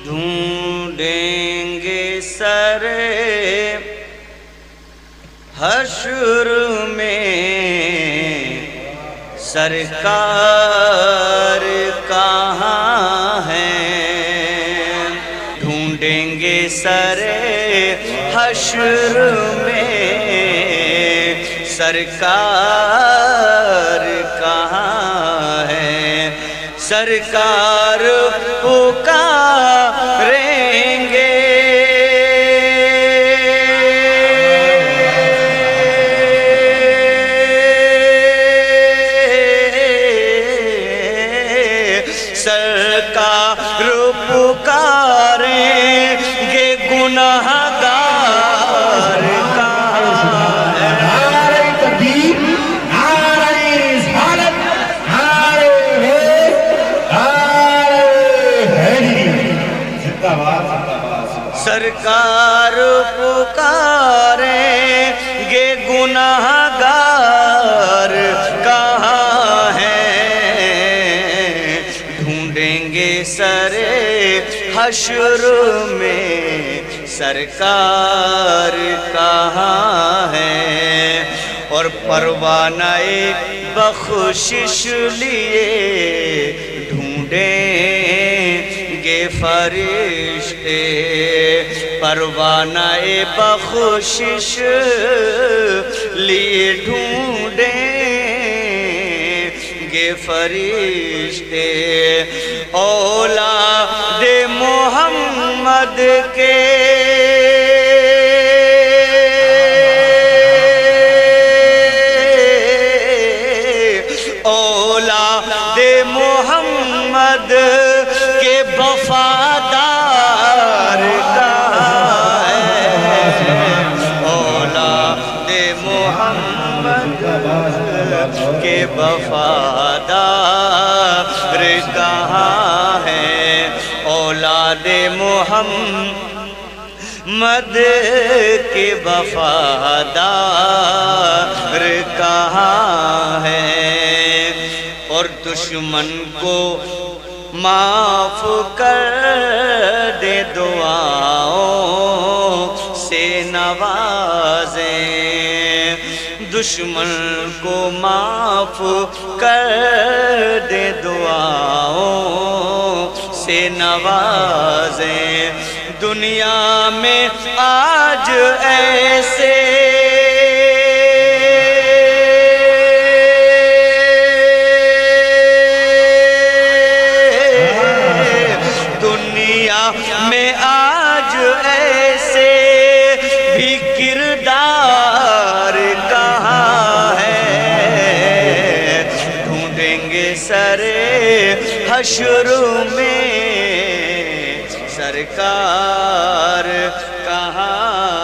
ڈھونڈیں گے سر حشر میں سرکار کہاں ہیں؟ ڈھونڈیں گے سر حشر میں سرکار کہاں ہیں؟ سرکار پکاریں گے سرکار پکاریں گے گنہگار کہاں ہیں؟ نعرہ تکبیر، نعرہ رسالت، نعرہ حیدری، زندہ باد، زندہ باد۔ سرکار پکاریں گے گنہگار کہاں ہیں؟ ڈھونڈیں گے سر حشر میں سرکار کہاں ہیں؟ اور پروانہ بخشش لیے ڈھونڈیں گے فرشتے، پروانہ بخشش لیے ڈھونڈیں گے فرشتے، اولاد محمد کے اولاد محمد کے وفادار کہاں ہیں؟ اولاد محمد کے وفادار کہاں ہیں؟ اولاد محمد کے وفادار کہاں ہیں؟ اور دشمن کو معاف کر دے دعاؤں سے نوازیں، دشمن کو معاف کر دے دعاؤں سے نوازیں، دنیا میں آج ایسے میں آج ایسے بھی کردار کہاں ہے؟ ڈھونڈیں گے سر حشر میں سرکار کہاں